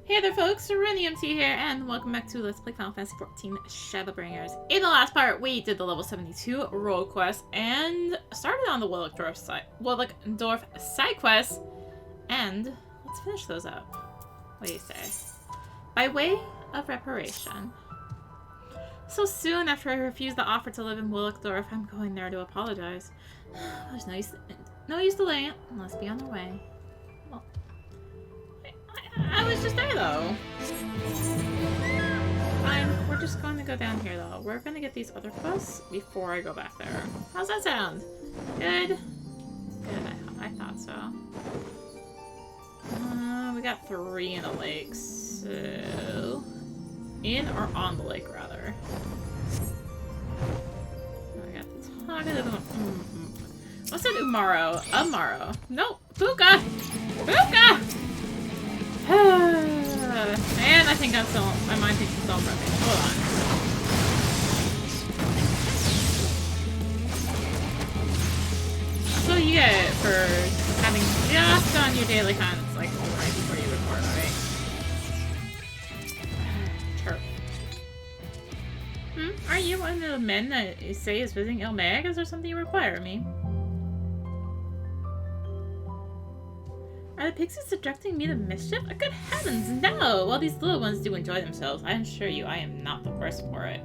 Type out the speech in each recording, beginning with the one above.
Hey there folks, rinimt here, and welcome back to Let's Play Final Fantasy XIV Shadowbringers. In the last part, we did the level 72 role quest, and started on the Willickdorf side quest, and let's finish those up. What do you say? By way of reparation. So soon after I refused the offer to live in Willickdorf, I'm going there to apologize. There's no use delaying it, let's be on our way. I was just there, though. Fine, we're just going to go down here, though. We're going to get these other quests before I go back there. How's that sound? Good? Good, I thought so. We got 3 in the lake, so... In or on the lake, rather. I got the talkative one. What's it? Umaro. Amaro. Nope. Fuka! Fuka! And I think I'm still, my mind thinks I'm still broken. Hold on. That's what you get for having just done your daily hunts, like, right before you record, alright? Chirp. Are you one of the men that you say is visiting Il Mheg? Is there something you require of me? Are the pixies subjecting me to mischief? Oh, good heavens, no! While these little ones do enjoy themselves, I assure you I am not the worst for it.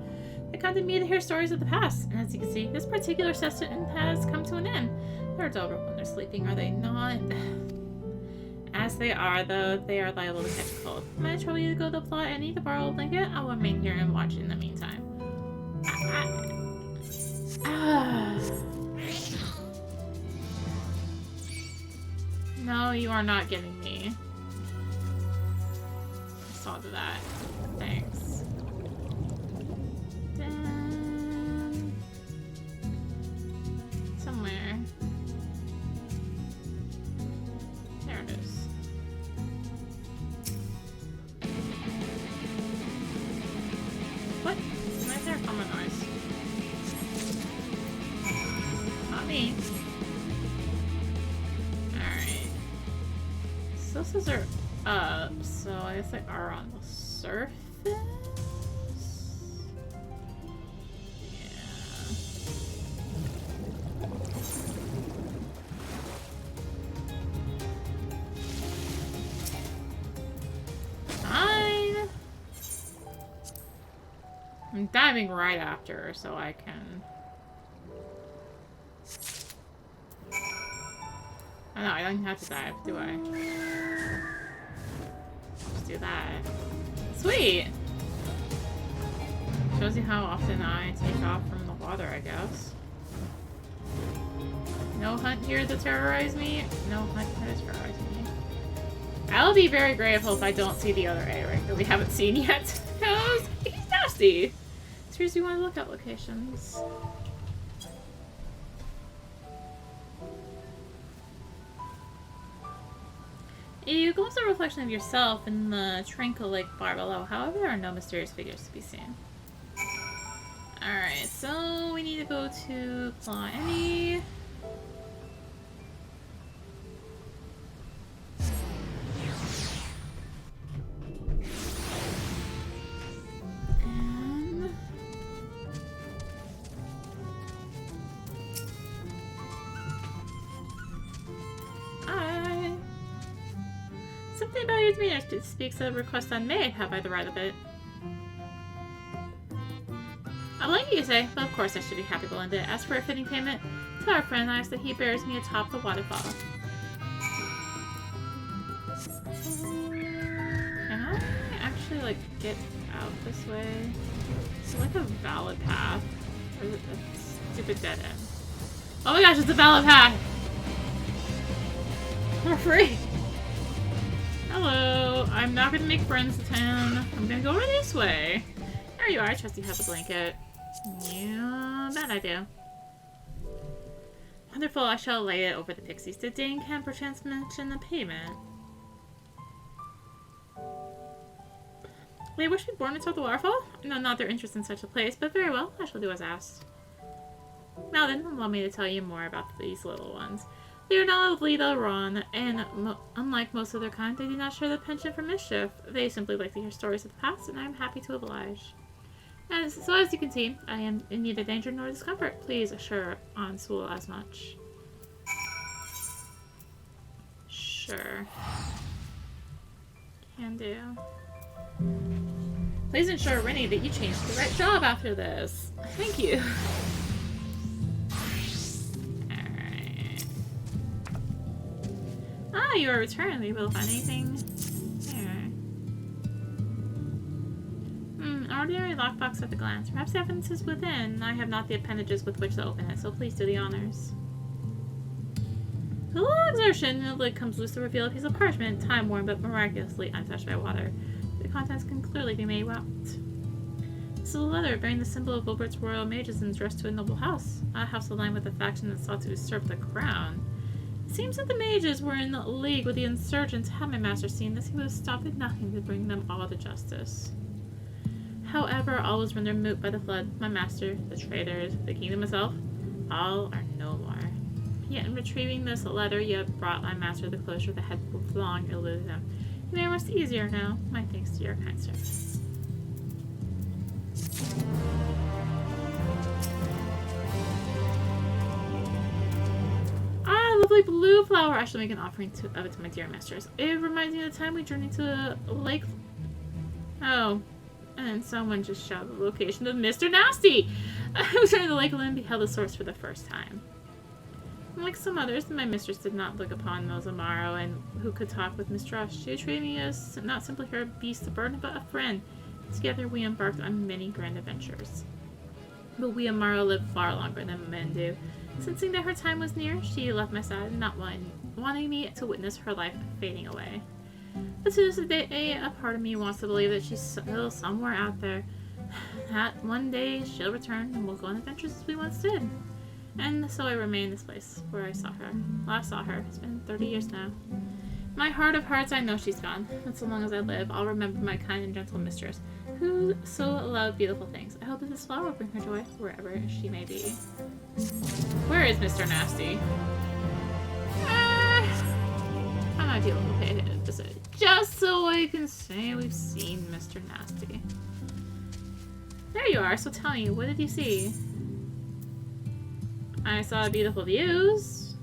They come to me to hear stories of the past, and as you can see, this particular session has come to an end. They're over when they're sleeping, are they not? As they are, though, they are liable to catch a cold. Might I trouble you to go to the plot and need to borrow a blanket? I'll remain here and watch in the meantime. No, you are not getting me. I saw to that. Thanks. Then... somewhere. There it is. What? Why is there a common noise? Not me. Those are up, so I guess they are on the surface? Yeah. Fine! I'm diving right after her so I can... Oh no, I don't have to dive, do I? Just do that. Sweet! Shows you how often I take off from the water, I guess. No hunt here to terrorize me. No hunt here to terrorize me. I'll be very grateful if I don't see the other A-ring that we haven't seen yet. Because he's nasty! Seriously, you want to look at locations. You glimpse a reflection of yourself in the tranquil lake bar below. However, there are no mysterious figures to be seen. Alright, so we need to go to Claw Emmy. Something about your demeanor speaks of a request unmade. Have I the right of it? I like you say, but of course I should be happy to lend it. As for a fitting payment, tell our friend Ice that he bears me atop the waterfall. Can I actually, like, get out this way? Is it like a valid path? Or is it a stupid dead end? Oh my gosh, it's a valid path! We're free! Hello, I'm not gonna make friends in town. I'm gonna go over this way. There you are, I trust you have a blanket. Yeah, bad idea. Wonderful, I shall lay it over the pixies. Did Dane Camp perchance mention the payment? They wish to be born atop the waterfall? No, not their interest in such a place, but very well, I shall do as asked. Now then, allow me to tell you more about these little ones. They are not of Leda Ron, and unlike most of their kind, they do not share the penchant for mischief. They simply like to hear stories of the past, and I am happy to oblige. So as you can see, I am in neither danger nor discomfort. Please assure Ansul as much. Sure. Can do. Please ensure, Rennie, that you change to the right job after this. Thank you. Alright. Ah, you are returned. Were you able to find anything? There. Ordinary lockbox at the glance. Perhaps the evidence is within. I have not the appendages with which to open it, so please do the honors. With a little exertion, the lid comes loose to reveal a piece of parchment, time-worn but miraculously untouched by water. The contents can clearly be made out. This is a letter bearing the symbol of Wilbert's royal mages and addressed to a noble house. A house aligned with the faction that sought to usurp the crown. It seems that the mages were in league with the insurgents. Had my master seen this, he would have stopped at nothing to bring them all to justice. However, all was rendered moot by the flood. My master, the traitors, the kingdom itself, all are no more. Yet in retrieving this letter, you have brought my master the closure that had long eluded him. You may rest easier now. My thanks to your kind service. Ah, lovely blue flower. I shall make an offering of it to my dear masters. It reminds me of the time we journeyed to the lake. Oh, and someone just shouted the location of Mr. Nasty. I returned to the lake and beheld the source for the first time. Like some others, my mistress did not look upon Mozamaro and who could talk with mistrust. She treated me as not simply her beast of burden, but a friend. Together we embarked on many grand adventures. But Mozamaro lived far longer than men do. Sensing that her time was near, she left my side, not wanting me to witness her life fading away. But to this day, a part of me wants to believe that she's still somewhere out there. That one day she'll return and we'll go on adventures as we once did. And so I remain in this place where I last saw her. It's been 30 years now. My heart of hearts, I know she's gone. But so long as I live, I'll remember my kind and gentle mistress, who so loved beautiful things. I hope that this flower will bring her joy wherever she may be. Where is Mr. Nasty? I might be able to pay a visit, just so I can say we've seen Mr. Nasty. There you are, so tell me, what did you see? I saw beautiful views.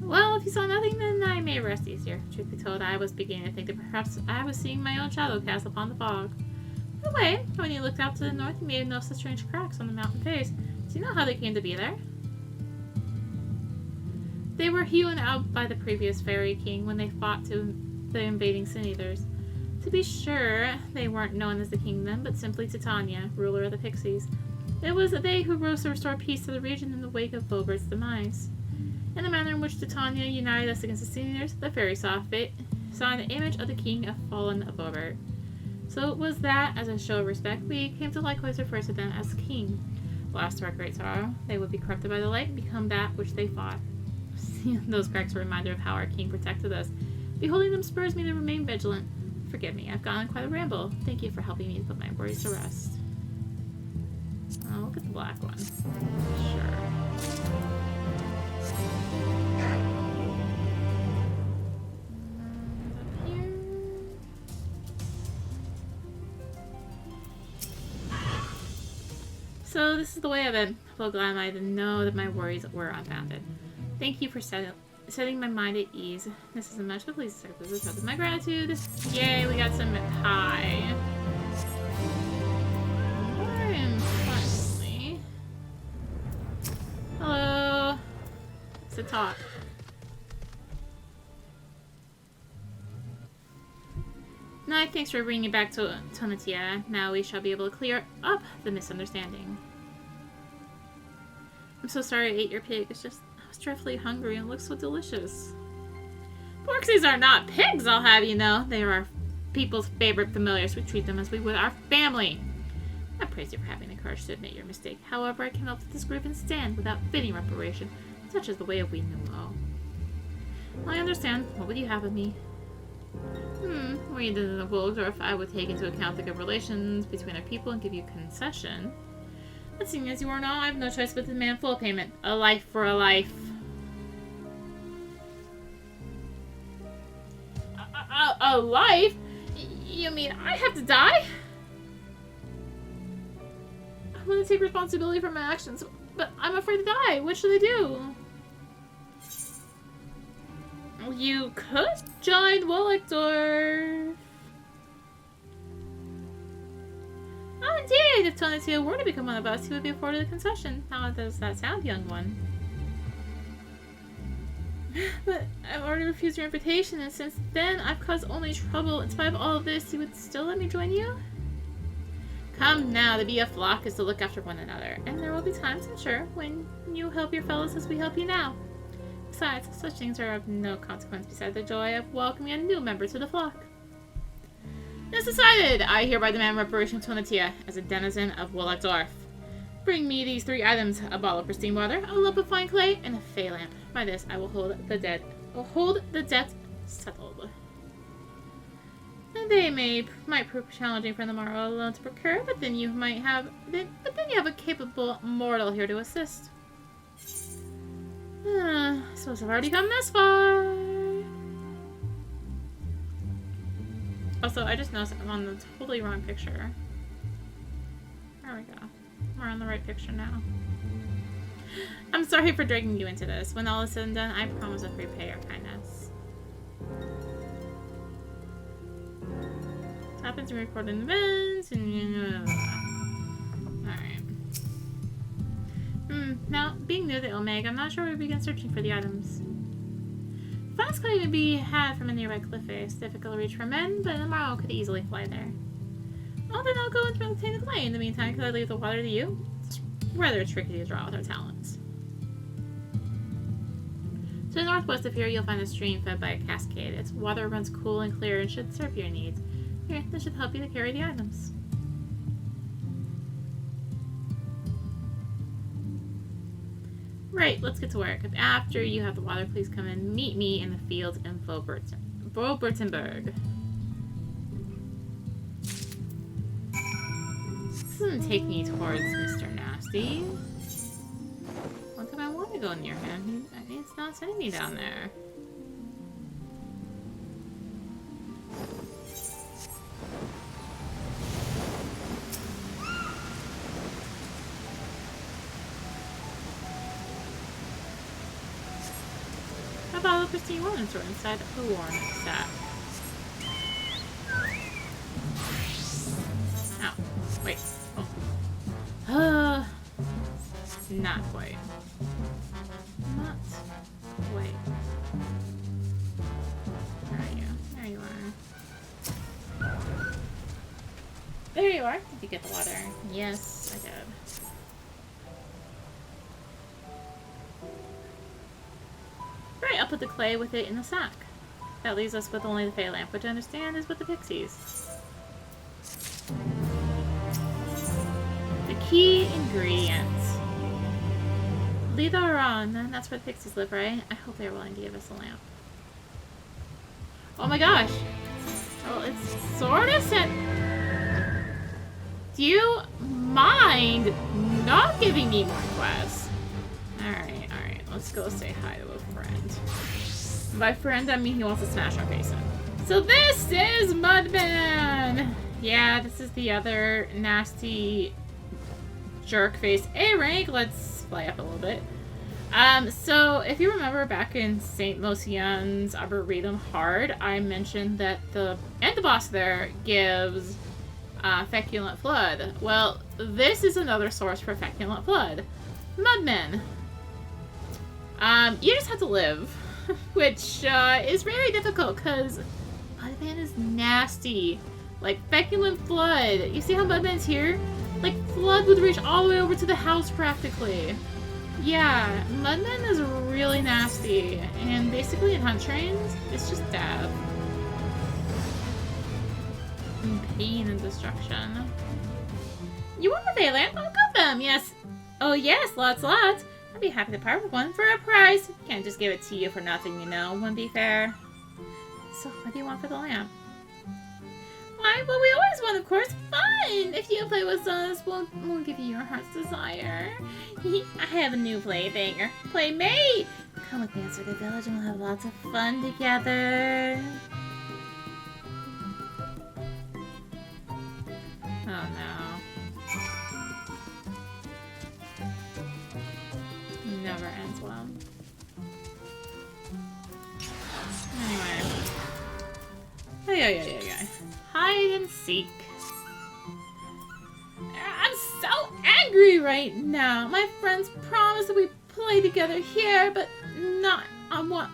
Well, if you saw nothing, then I may rest easier. Truth be told, I was beginning to think that perhaps I was seeing my own shadow cast upon the fog. By the way, when you looked out to the north, you may have noticed the strange cracks on the mountain face. Do you know how they came to be there? They were hewn out by the previous fairy king when they fought the invading Sin Eaters. To be sure, they weren't known as the kingdom, but simply Titania, ruler of the pixies. It was they who rose to restore peace to the region in the wake of Bobert's demise. In the manner in which Titania united us against the Sin Eaters, the fairy saw an image of the king of fallen Bobert. So it was that, as a show of respect, we came to likewise refer to them as king. Last to our great sorrow, they would be corrupted by the light and become that which they fought. Those cracks are a reminder of how our king protected us. Beholding them spurs me to remain vigilant. Forgive me, I've gone on quite a ramble. Thank you for helping me to put my worries to rest. Oh, look at the black one. Sure. Up here. So this is the way of it. Well, glad am I to know that my worries were unfounded. Thank you for setting my mind at ease. This isn't much, but please accept this as my gratitude. Yay, we got some pie. More importantly, hello. It's a talk. Knight, thanks for bringing back to Tonatia. Now we shall be able to clear up the misunderstanding. I'm so sorry I ate your pig. It's just I was dreadfully hungry and it looks so delicious. Porksies are not pigs, I'll have you know. They are our people's favorite familiars. We treat them as we would our family. I praise you for having the courage to admit your mistake. However, I cannot let this grievance stand without fitting reparation, such as the way of we know. I understand. What would you have of me? Were you in the Waldorf, I would take into account the good relations between our people and give you concession. But seeing as you are not, I have no choice but to demand full payment. A life for a life. A life? You mean I have to die? I want to take responsibility for my actions, but I'm afraid to die. What should I do? You could join Wollector. Oh, indeed! If Tonatia were to become one of us, he would be afforded a concession. How does that sound, young one? But I've already refused your invitation, and since then I've caused only trouble. In spite of all of this, you would still let me join you? Come now, to be a flock is to look after one another, and there will be times, I'm sure, when you help your fellows as we help you now. Besides, such things are of no consequence beside the joy of welcoming a new member to the flock. It's decided! I hereby demand reparation to Tonatia as a denizen of Wollecdorf. Bring me these 3 items: a bottle of pristine water, a lump of fine clay, and a fey lamp. By this, I will hold the debt settled. And they might prove challenging for the morrow alone to procure, but then you have a capable mortal here to assist. Suppose I've already come this far. Also, I just noticed I'm on the totally wrong picture. There we go. We're on the right picture now. I'm sorry for dragging you into this. When all is said and done, I promise to repay your kindness. What happens when recording events and alright. Now, being near the Il Mheg, I'm not sure where to begin searching for the items. Funds could even be had from a nearby cliff face. Difficult to reach for men, but the morrow could easily fly there. Well, then I'll go and obtain the clay. In the meantime, could I leave the water to you? It's rather tricky to draw with our talents. To the northwest of here, you'll find a stream fed by a cascade. Its water runs cool and clear and should serve your needs. Here, this should help you to carry the items. Right, let's get to work. If after you have the water, please come and meet me in the fields in Vaubertenberg. This doesn't take me towards Mr. Nasty. What if I want to go near him? It's not sending me down there. How about the pristine woman store inside a worn sack? Ow. Wait. Oh. Not quite. Not quite. Where are you? There you are. There you are. Did you get the water? Yes, I did. Right, I'll put the clay with it in the sack. That leaves us with only the fey lamp, which I understand is with the pixies. The key ingredients. Lidaron, that's where the pixies live, right? I hope they're willing to give us a lamp. Oh my gosh! Well, it's sort of set. Do you mind not giving me more quests? Alright. Let's go say hi to a friend. By friend, I mean he wants to smash our face in. So this is Mudman! Yeah, this is the other nasty jerk face. A rank, let's fly up a little bit. So if you remember back in St. Lucian's Arboretum Hard, I mentioned that the boss there gives feculent flood. Well, this is another source for feculent flood. Mudmen. You just have to live, which is very difficult because Mudman is nasty. Like, feculent flood. You see how Mudman's here? Like, flood would reach all the way over to the house practically. Yeah, Mudman is really nasty. And basically in hunt trains, it's just death. And pain and destruction. You want a fey lamp? I'll got them, yes. Oh yes, lots. I'd be happy to part with one for a price. Can't just give it to you for nothing, you know. Wouldn't be fair. So, what do you want for the lamp? Well, Why? Well, we always want, of course, fun! If you play with us, we'll give you your heart's desire. I have a new plaything, playmate! Come with me to the village and we'll have lots of fun together. Oh no. Never ends well. Anyway. Yeah. Hide and seek. I'm so angry right now. My friends promised that we play together here, but not one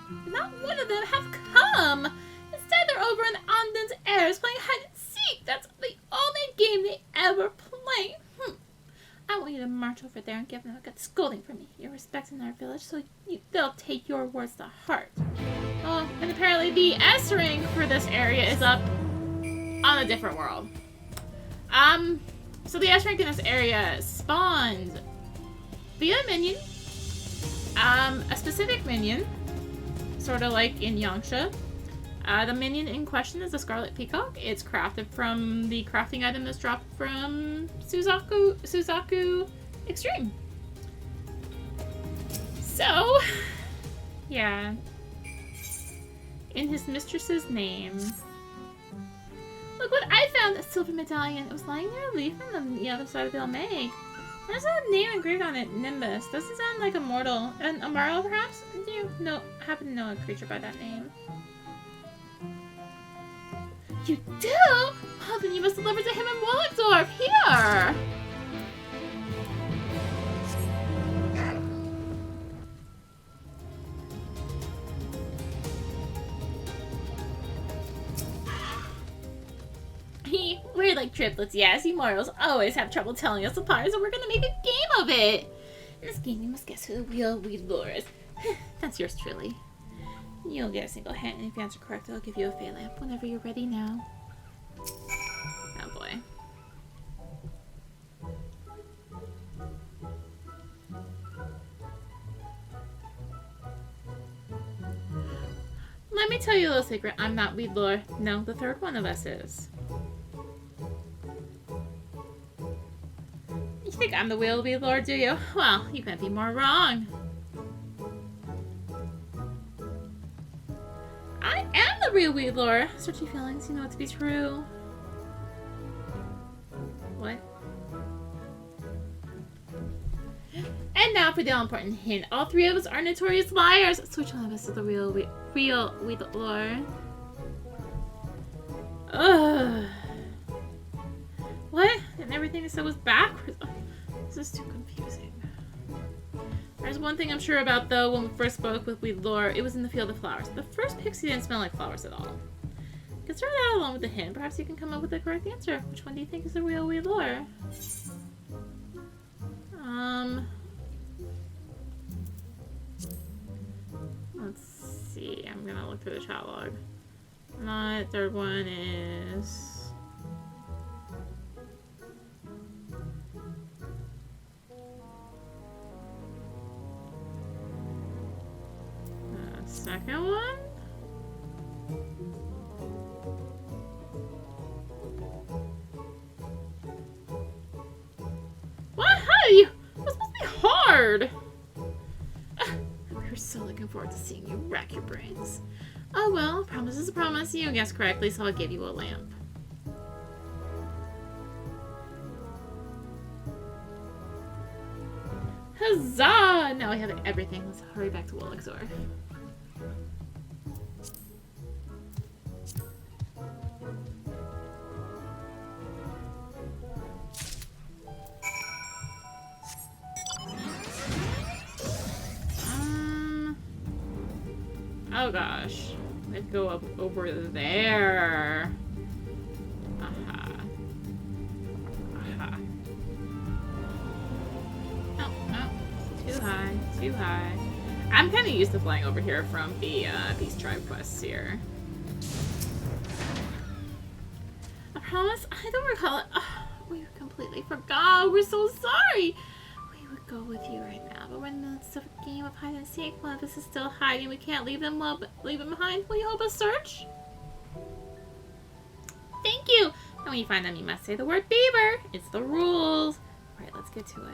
of them have come. Instead, they're over in Andon's Airs playing hide and seek. That's the only game they ever play. I want you to march over there and give them a good scolding for me. You're respecting our village, so they'll take your words to heart. Oh, and apparently the S rank for this area is up on a different world. So the S rank in this area spawned via minion. A specific minion, sort of like in Yangsha. The minion in question is the Scarlet Peacock. It's crafted from the crafting item that's dropped from Suzaku Extreme. So, yeah. In his mistress's name. Look what I found! A silver medallion. It was lying near a leaf on the other side of the Il Mheg. There's a name engraved on it, Nimbus. Doesn't sound like a mortal. An Amaro, perhaps? Do you happen to know a creature by that name? You do? Well, then you must deliver to him in Wallachdorf. Here! We're like triplets, yes. You mortals always have trouble telling us apart, so we're gonna make a game of it. In this game, you must guess who the real weed lure is. That's yours truly. You'll get a single hint, and if you answer correctly, I'll give you a fey lamp whenever you're ready now. Oh boy. Let me tell you a little secret. I'm not weed lore. No, the third one of us is. You think I'm the real weed lore, do you? Well, you can't be more wrong. I am the real weed lore. Search your feelings, you know it to be true. What? And now for the all-important hint. All three of us are notorious liars. So which one of us is the real weed lore? Ugh. What? And everything I said was backwards. Oh, this is too confusing. There's one thing I'm sure about, though. When we first spoke with weed lore, it was in the field of flowers. The first pixie didn't smell like flowers at all. You can start out along with the hint. Perhaps you can come up with the correct answer. Which one do you think is the real weed lore? Let's see. I'm gonna look through the chat log. My third one is... second one? What? How do you? This must be hard! We're so looking forward to seeing you rack your brains. Oh well, a promise is a promise. You guessed correctly, so I'll give you a lamp. Huzzah! Now we have everything. Let's hurry back to Wallachdorf. Oh gosh. Let's go up over there. Aha. Aha. Oh, too high, too high. I'm kind of used to flying over here from the Beast Tribe quests here. I promise, I don't recall it. Oh, we completely forgot. We're so sorry. We would go with you right now, but we're in the midst of a game of hide and seek. One of us is still hiding. We can't leave them behind. Will you help us search? Thank you. when you find them, you must say the word beaver. It's the rules. Alright, let's get to it.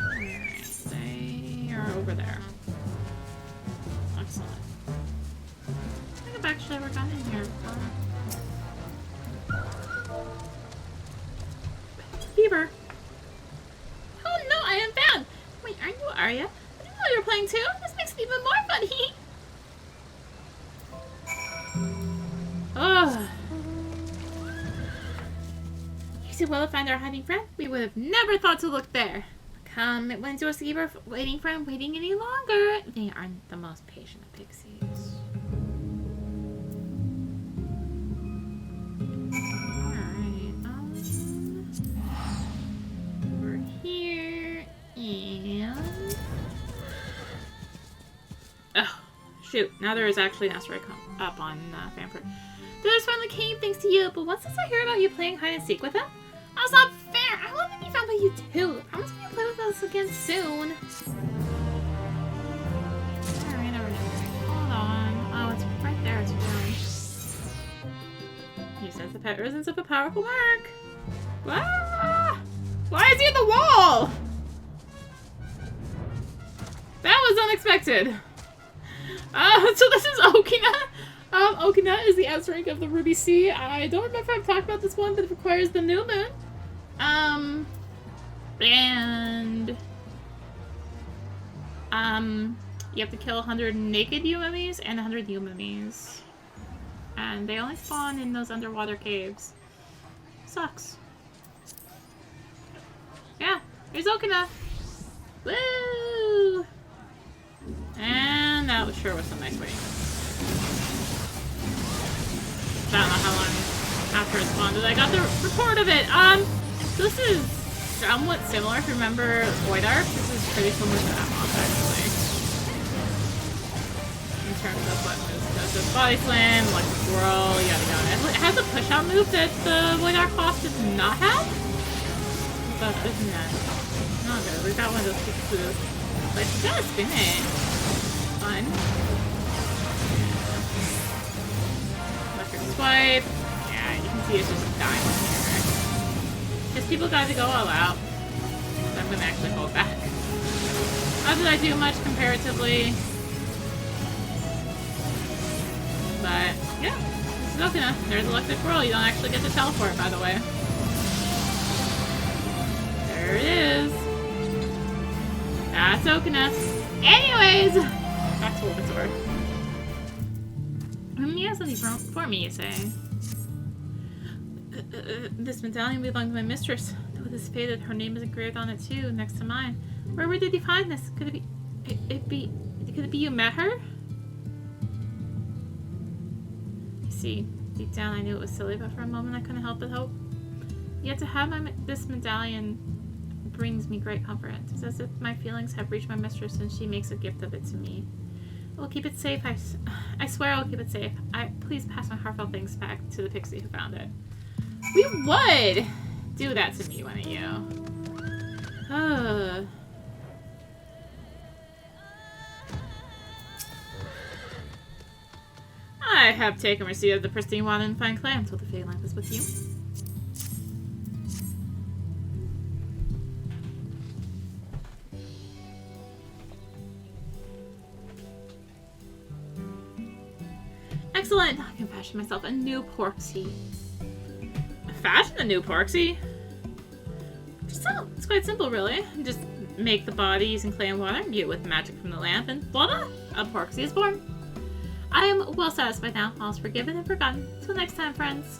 Alright, they are over there. Excellent. I think I've actually ever gotten in here before. Beaver. Oh no, I am found! Wait, aren't you Arya? I didn't know you were playing too. This makes it even more funny. Oh. You see, well, to find our hiding friend, we would have never thought to look there. Come, it went to a keep our waiting friend waiting any longer. They aren't the most patient of pixies. Alright, we're here, and... Oh, shoot. Now there is actually an asteroid up on Famfrit. There's finally came thanks to you, but once I hear about you playing hide and seek with him, that's not fair. I want to be found by you too. Promise me you'll play with us again soon. Alright, hold on. Oh, it's right there. It's really. You sense the presence of a powerful mark. Ah! Why is he in the wall? That was unexpected. So this is Okina. Okina is the asteroid of the Ruby Sea. I don't remember if I've talked about this one, but it requires the new moon. You have to kill 100 naked Yumimis and 100 Yumimis. And they only spawn in those underwater caves. Sucks. Yeah, here's Okina. Woo! And that was sure was some nice waiting. I don't know how long after it spawned I got the report of it. This is somewhat similar. If you remember Void Arc, this is pretty similar to Adblock, actually. In terms of what moves it does. So body slam, electric whirl, yada yada. It has a push out move that the Void Arc boss does not have. But isn't that not good? We've got one of those pieces. But you gotta spin it. Fun. Swipe. Yeah, you can see it's just dying here. Because people got to go all out. So I'm going to actually hold back. Not that I do much comparatively. But, yeah. This is Okina. There's electric whirl. You don't actually get to teleport, by the way. There it is. That's Okina. Anyways! Back to Ultros. You have something for me, you say. This medallion belonged to my mistress. Though it is faded, her name is engraved on it too, next to mine. Where did you find this? Could it be you met her? You see, deep down I knew it was silly, but for a moment I couldn't help but hope. Yet to have this medallion brings me great comfort. It's as if my feelings have reached my mistress and she makes a gift of it to me. We'll keep it safe. I swear I'll keep it safe. Please pass my heartfelt thanks back to the pixie who found it. We would do that to me, wouldn't you? I have taken receipt of the pristine water and fine clay until the fade lamp is with you. Excellent! I can fashion myself a new porksy. Fashion a new porksy? It's quite simple, really. Just make the body using clay and water, imbue it with magic from the lamp, and voila! A porksy is born. I am well satisfied now. All's forgiven and forgotten. Till next time, friends.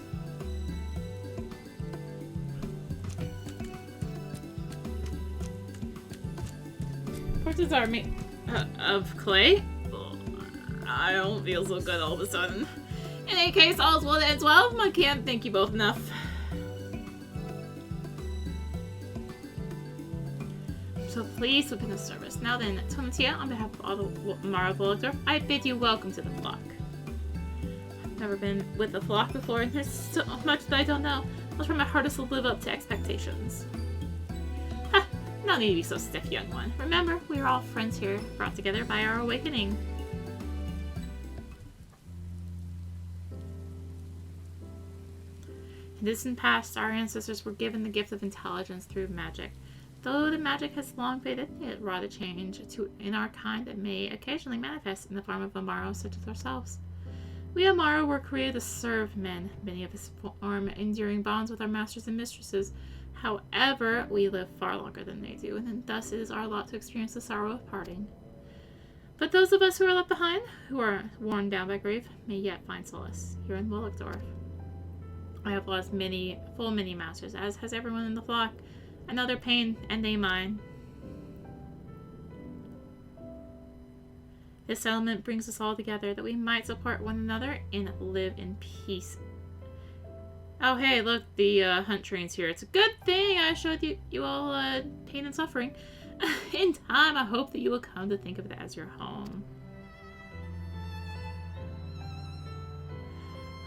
Porksies are made of clay? I don't feel so good all of a sudden. In any case, all's well that ends well. I can't thank you both enough. So please within the service. Now then, Tomatia, on behalf of all the Mara Vologdorf, I bid you welcome to the flock. I've never been with the flock before, and there's so much that I don't know. I'll try my hardest to live up to expectations. Ha! No need to be so stiff, young one. Remember, we are all friends here, brought together by our awakening. distant past, our ancestors were given the gift of intelligence through magic. Though the magic has long faded, it wrought a change in our kind that may occasionally manifest in the form of Amaro such as ourselves. We Amaro were created to serve men. Many of us form enduring bonds with our masters and mistresses. However, we live far longer than they do, and thus it is our lot to experience the sorrow of parting. But those of us who are left behind, who are worn down by grief, may yet find solace here in Willickdorf. I have lost many masters, as has everyone in the flock. I know their pain, and they mine. This settlement brings us all together, that we might support one another and live in peace. Oh hey, look, the hunt train's here. It's a good thing I showed you all pain and suffering. In time, I hope that you will come to think of it as your home.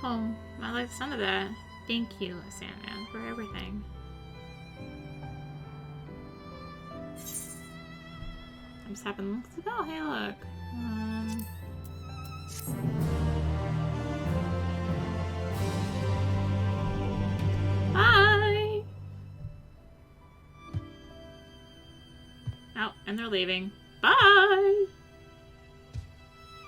Home. I like the sound of that. Thank you, Sandman, for everything. I'm just having looks like, oh, hey, look. Bye! Oh, and they're leaving. Bye!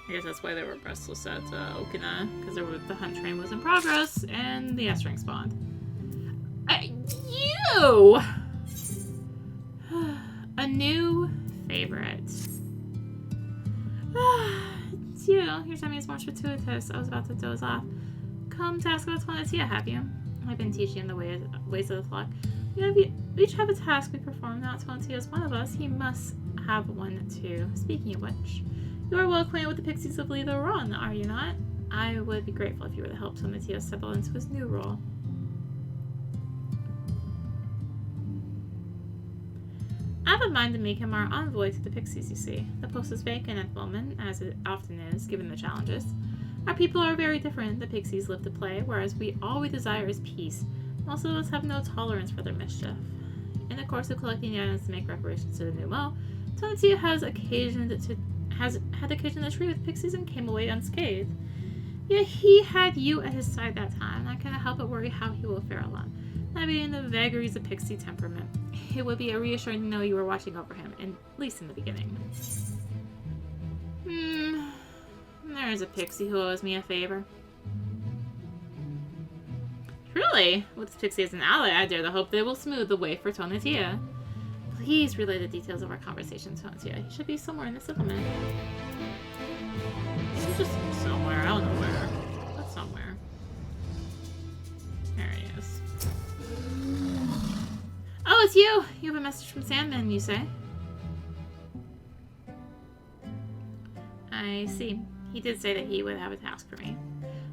I guess that's why they were restless at Okina, because the hunt train was in progress, and the S-ring spawned. You! A new favorite. It's you. Your timing is more fortuitous. I was about to doze off. Come to ask about Tonatia, have you? I've been teaching the ways of the flock. We each have a task we perform. Now Tonatia is one of us. He must have one too. Speaking of which, you are well acquainted with the pixies of Lida Ron, are you not? I would be grateful if you were to help Tonatia settle into his new role. I have a mind to make him our envoy to the pixies, you see. The post is vacant at the moment, as it often is, given the challenges. Our people are very different. The pixies live to play, whereas all we desire is peace. Most of us have no tolerance for their mischief. In the course of collecting the items to make reparations to the new Mo, Tonatia has had occasion to treat with pixies and came away unscathed. Yet he had you at his side that time, and I cannot help but worry how he will fare alone. Navigating the vagaries of pixie temperament. It would be reassuring to know you were watching over him, at least in the beginning. There is a pixie who owes me a favor. Truly, with this pixie as an ally, I dare to hope they will smooth the way for Tonatia. Please relay the details of our conversation to Tonatia. He should be somewhere in the settlement. He's just somewhere. I don't know where. But somewhere. There he is. Oh, it's you! You have a message from Sandman, you say? I see. He did say that he would have a task for me.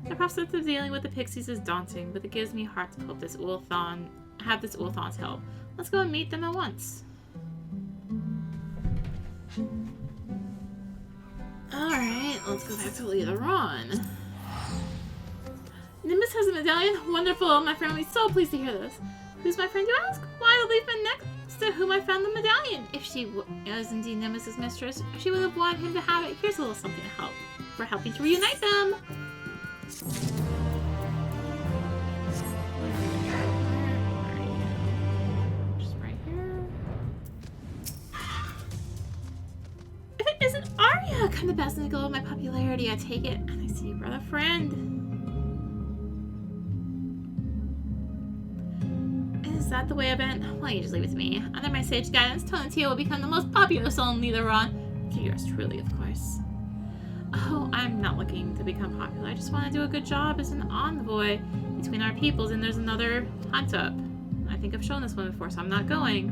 The prospect of dealing with the pixies is daunting, but it gives me heart to hope this have this Ulthon's help. Let's go and meet them at once. Alright, let's go back to later on. Nimbus has a medallion? Wonderful! My friend will be so pleased to hear this. Who's my friend, you ask? Why, the leaf man next to whom I found the medallion. If she was indeed Nimbus's mistress, she would have wanted him to have it. Here's a little something to help. For helping to reunite them! Just right here. If it isn't Arya! Come to bask in the glow of my popularity, I take it. And I see you brought a friend. Is that the way I bent? Why don't you just leave it to me? Under my sage guidance, Tonatia will become the most popular soul in Nidoron. To yours truly, of course. Oh, I'm not looking to become popular. I just want to do a good job as an envoy between our peoples, and there's another hunt up. I think I've shown this one before, so I'm not going.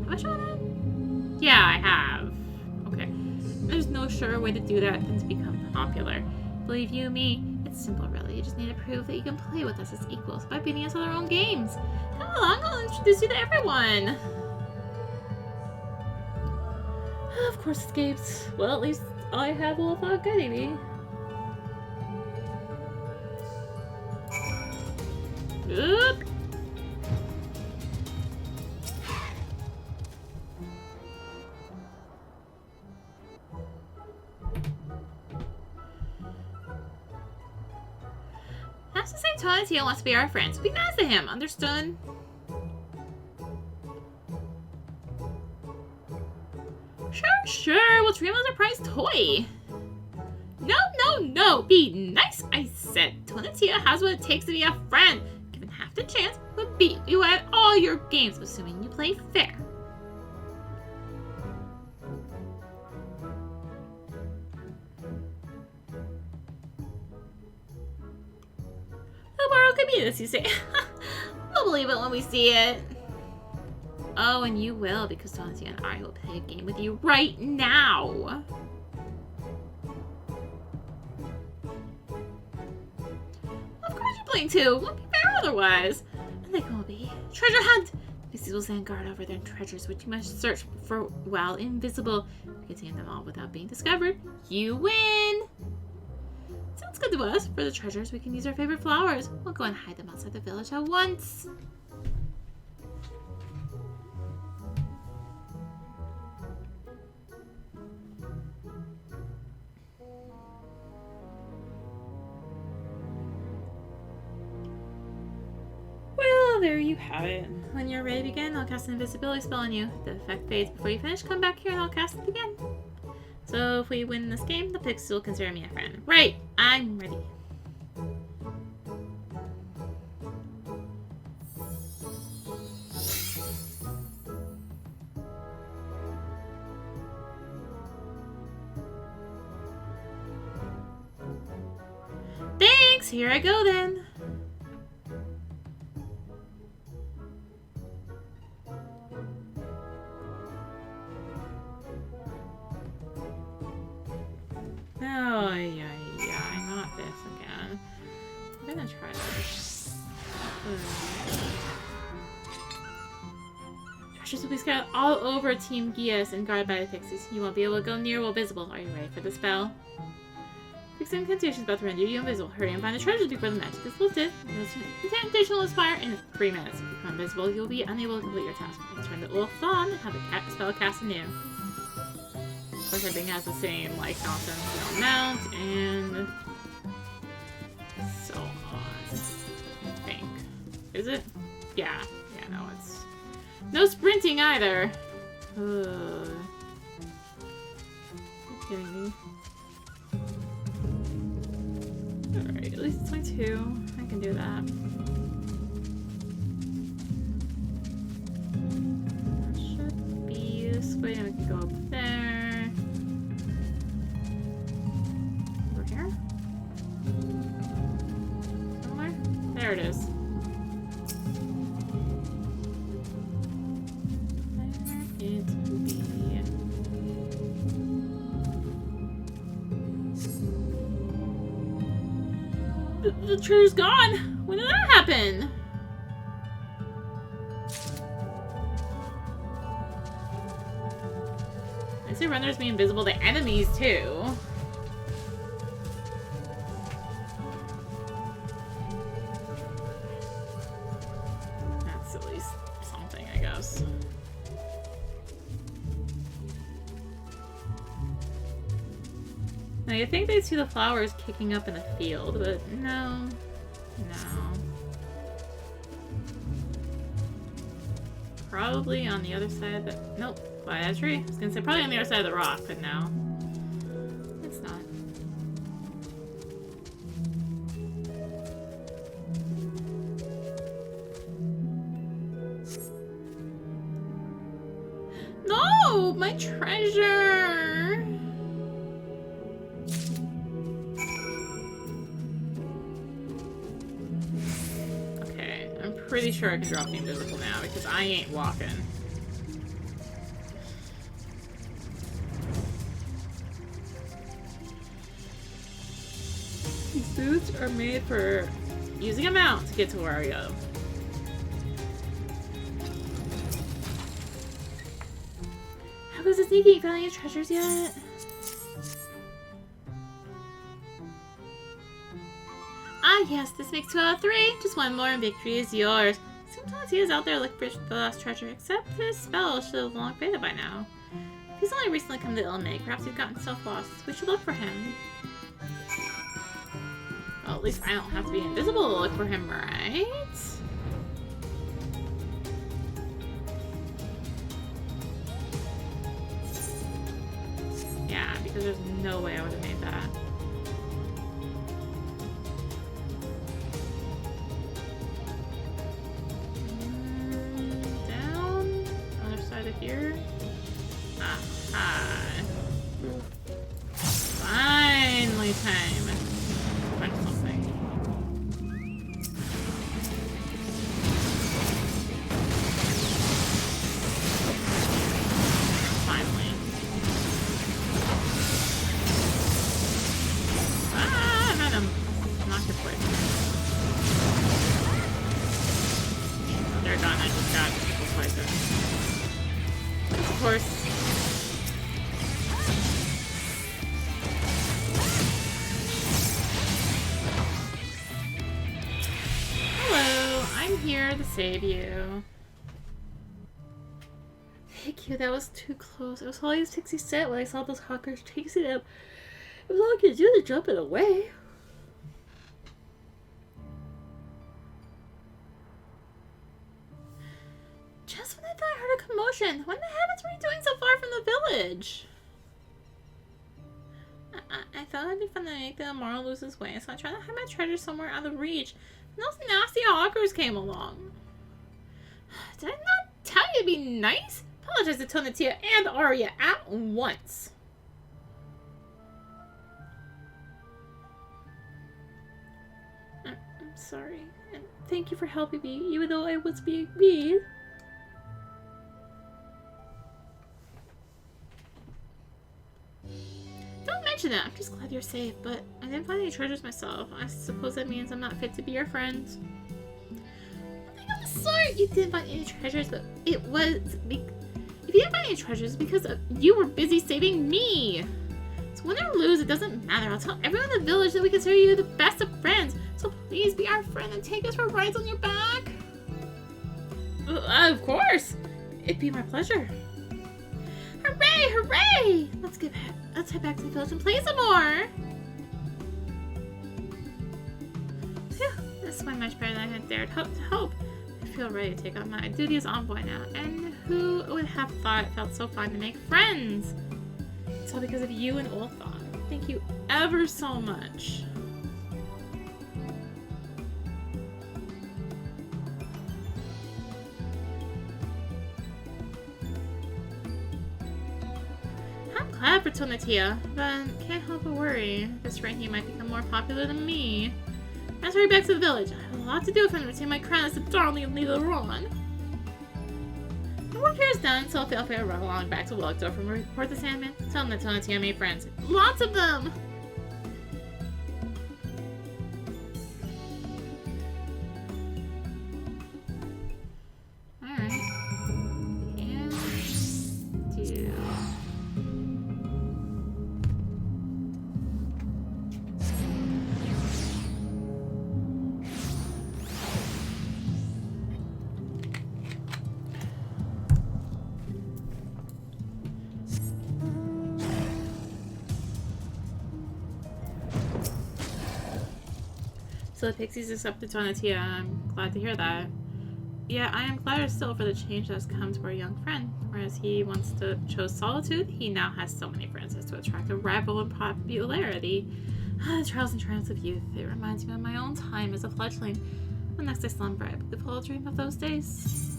Have I shown it? Yeah, I have. Okay. There's no surer way to do that than to become popular. Believe you me, it's simple really. You just need to prove that you can play with us as equals by beating us at our own games. Come along, I'll introduce you to everyone. Of course, escapes. Well, at least I have all thought guiding me. Oop. Perhaps the same Tonatiuh wants to be our friend, so be nice to him. Understood? Sure. We'll treat him as a prize toy. No. Be nice, I said. Tonatiuh has what it takes to be a friend. Given half the chance, he'll beat you at all your games, assuming you play fair. The world could be this, you say. We'll believe it when we see it. Oh, and you will, because Tonatiuh and I will play a game with you right now. Of course you're playing too. Won't be fair otherwise. And they will be. Treasure hunt! Pixies will stand guard over their treasures, which you must search for while invisible. If you contain them all without being discovered, you win! Sounds good to us. For the treasures, we can use our favorite flowers. We'll go and hide them outside the village at once. Well, there you have it. When you're ready to begin, I'll cast an invisibility spell on you. The effect fades before you finish. Come back here and I'll cast it again. So if we win this game, the pixies will consider me a friend. Right, I'm ready. Thanks, here I go then. Oh, yeah, not this again. I'm gonna try this. Treasures will be scattered all over Team Gias and guarded by the pixies. You won't be able to go near while visible. Are you ready for the spell? Fixed incantation is about to render you invisible. Hurry and find the treasures before the magic is lifted. The incantation will expire in 3 minutes. If you become invisible, you'll be unable to complete your task. Turn the wolf on and have the spell cast anew. Of course, everything has the same, like, nonsense, mount, and so on. I think. Is it? Yeah, no, it's... No sprinting either! Ugh. Are you kidding me? Alright, at least it's my 2. I can do that. That should be this way, and we can go up there. Over here? Somewhere? There it is. There it will be. The treasure's gone! When did that happen? I say renders me invisible to enemies too. That's at least something, I guess. Now, you'd think they'd see the flowers kicking up in the field, but no. Probably on the other side of the... Nope, by that tree. I was gonna say probably on the other side of the rock, but no. It's not. No! My treasure! Pretty sure I can drop the invisible now because I ain't walking. These boots are made for using a mount to get to where I go. How goes the sneaky? You found any treasures yet? Ah, yes, this makes 2 out of 3. Just one more and victory is yours. Sometimes he is out there looking for the lost treasure, except his spell should have long faded by now. He's only recently come to Il Mheg. Perhaps he's gotten himself lost. We should look for him. Well, at least I don't have to be invisible to look for him, right? Yeah, because there's no way I would have made that. Down. Other side of here. Aha. Finally time. Find something. Finally. Ah, I had him. Not good place. Oh, they're gone. I just got poison. Of course. I'm here to save you. Thank you, that was too close. It was all these Pixie said when I saw those hawkers chasing him. It was all I could do to jump it away. Just when I thought I heard a commotion, what in the heavens were you doing so far from the village? I thought it'd be fun to make the immoral lose his way, so I tried to hide my treasure somewhere out of reach. And those nasty hawkers came along. Did I not tell you to be nice? Apologize to Tonatia and Arya at once. I'm sorry. And thank you for helping me, even though I was being mean. Don't mention it. I'm just glad you're safe, but I didn't find any treasures myself. I suppose that means I'm not fit to be your friend. Nothing of the sort. You didn't find any treasures, but it was... If you didn't find any treasures, because you were busy saving me. So win or lose, it doesn't matter. I'll tell everyone in the village that we consider you the best of friends. So please be our friend and take us for rides on your back. Of course. It'd be my pleasure. Hooray! Hooray! Let's head back to the village and play some more! Phew, this went much better than I had dared to hope. I feel ready to take on my duty as envoy now, and who would have thought it felt so fun to make friends? It's all because of you and Ulthon. Thank you ever so much. Glad for Tonatia, but can't help but worry. This ranking might become more popular than me. Let's hurry back to the village. I have a lot to do if I'm to retain my crown as the darling of Nidoron. The work here is done, so feel free to run along back to Wilkdorf and report the Sandman. Tell them that Tonatia made friends. Lots of them! Alright. And do... So the pixies accepted Tonatia. I'm glad to hear that. Yeah, I am gladder still for the change that has come to our young friend. Whereas he once chose solitude, he now has so many friends as to attract a rival in popularity. The trials and triumphs of youth. It reminds me of my own time as a fledgling. The next I slumber, I believe I'll dream of those days.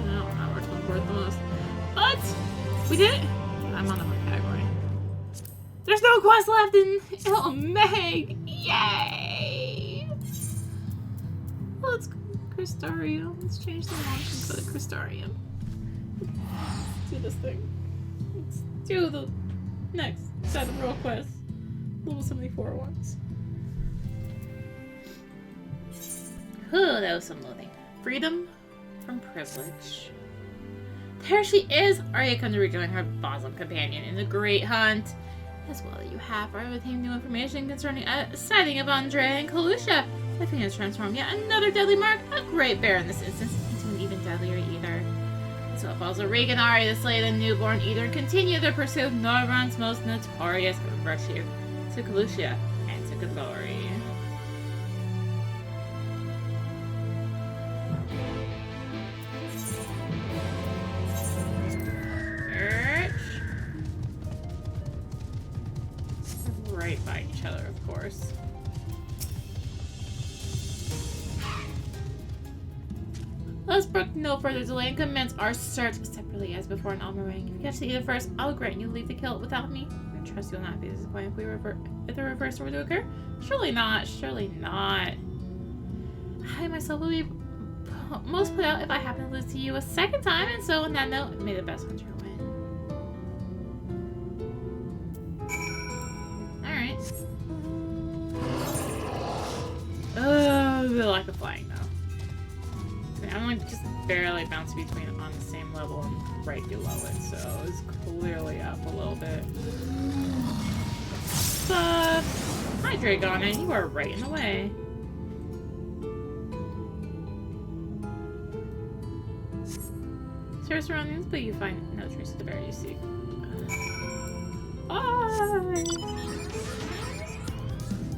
No, not worth the most. But we did it! I'm on the right category. There's no quest left in Il Mheg! Yay! Let's go Crystarium. Let's change the launch into the Crystarium. Let's do this thing. Let's do the next set of real quests. Level 74 ones. Oh, that was some loathing. Freedom from privilege. There she is! Arya come to rejoin her bosom companion in the Great Hunt. As well as you have everything new information concerning a sighting of Andrea and Kalusha. The thing has transformed yet another deadly mark, a great bear in this instance, into an even deadlier either. As So it falls to Regan Arya to slay the newborn, either continue their pursuit of Norrön's most notorious virtue, to Kalusia and to glory. Right by each other, of course. Let's brook no further delay and commence our search separately as before in Almarang. If you catch the either first, I'll grant you leave to kill it without me. I trust you'll not be disappointed if the reverse were to occur. Surely not. Surely not. I myself will be most put out if I happen to lose to you a second time, and so on that note, may the best hunter win. Alright. Oh, the lack of flying though. I'm like just barely bouncing between on the same level and right below it, so it's clearly up a little bit. But hi Dragona, you are right in the way. Search surroundings, but you find no trace of the bear you seek. Oh!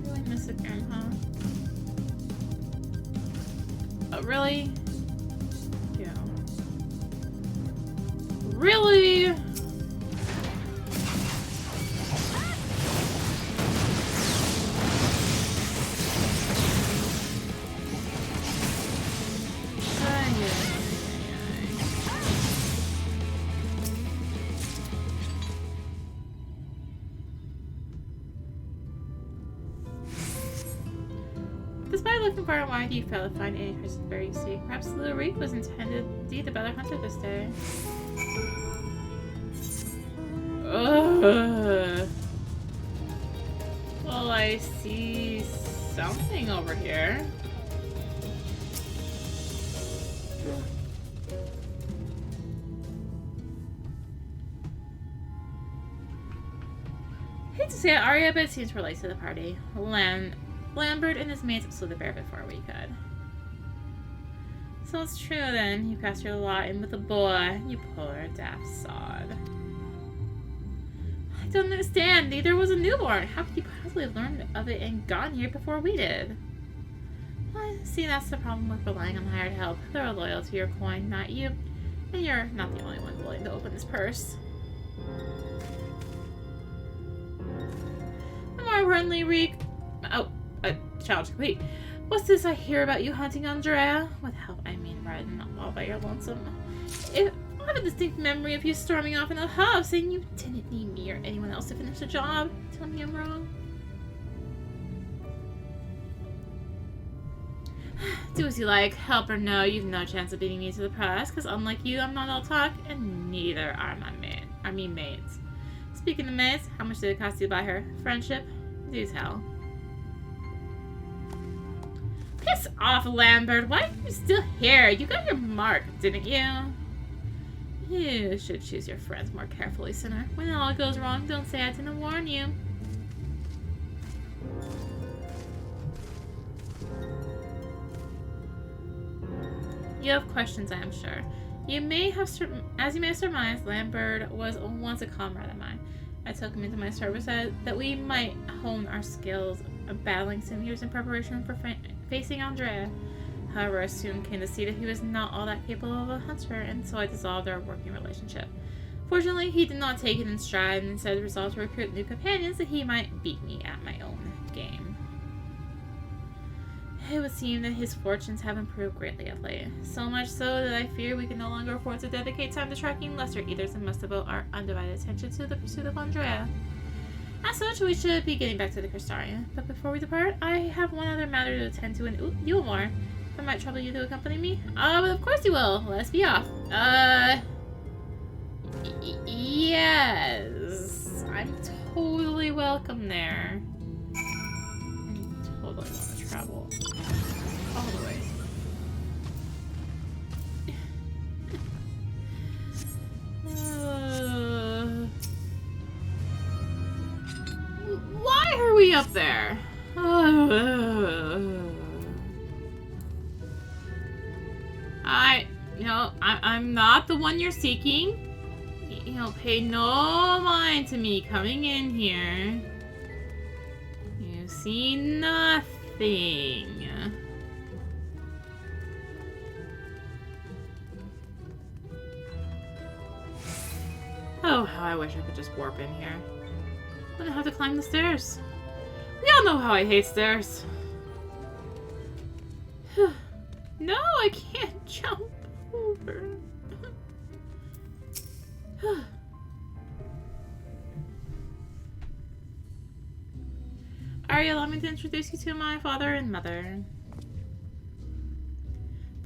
Really miss it again, huh? Oh, really? Yeah. Really? Despite looking far and wide, you failed to find any trace of the bear you seek. Perhaps the little reef was intended to be the better hunter this day. Ugh. Well, I see something over here. Hate to say it, Arya, but it seems we're late to the party. Lambert and his mates slew the bear before we could. So it's true then, you cast your lot in with a boy, you poor daft sod. I don't understand, neither was a newborn. How could you possibly have learned of it and gotten here before we did? Well, see, that's the problem with relying on hired help. They're loyal to your coin, not you. And you're not the only one willing to open this purse. The more importantly, Reek... Oh. Challenge complete. What's this I hear about you hunting Andrea? With help, I mean riding all by your lonesome. I have a distinct memory of you storming off in a huff, saying you didn't need me or anyone else to finish the job. Tell me I'm wrong. Do as you like. Help or no, you've no chance of beating me to the press, because unlike you, I'm not all talk, and neither are my mates. Speaking of mates, how much did it cost you to buy her? Friendship? Do tell. Piss off, Lambert. Why are you still here? You got your mark, didn't you? You should choose your friends more carefully, sinner. When all goes wrong, don't say I didn't warn you. You have questions, I am sure. As you may have surmised, Lambert was once a comrade of mine. I took him into my service that we might hone our skills of battling some years in preparation for facing Andrea. However, I soon came to see that he was not all that capable of a hunter, and so I dissolved our working relationship. Fortunately, he did not take it in stride and instead resolved to recruit new companions that he might beat me at my own game. It would seem that his fortunes have improved greatly of late, so much so that I fear we can no longer afford to dedicate time to tracking lesser eaters and must devote our undivided attention to the pursuit of Andrea. As such, we should be getting back to the Crystarian. But before we depart, I have one other matter to attend to in Ulmore. If it might trouble you to accompany me? But of course you will. Let's be off. Yes. I'm totally welcome there. I totally want to travel all the way. Why are we up there? You know, I'm not the one you're seeking. You know, pay no mind to me coming in here. You see nothing. Oh, how I wish I could just warp in here. I wouldn't have to climb the stairs. We all know how I hate stairs. No, I can't jump over. Arya, allow me to introduce you to my father and mother.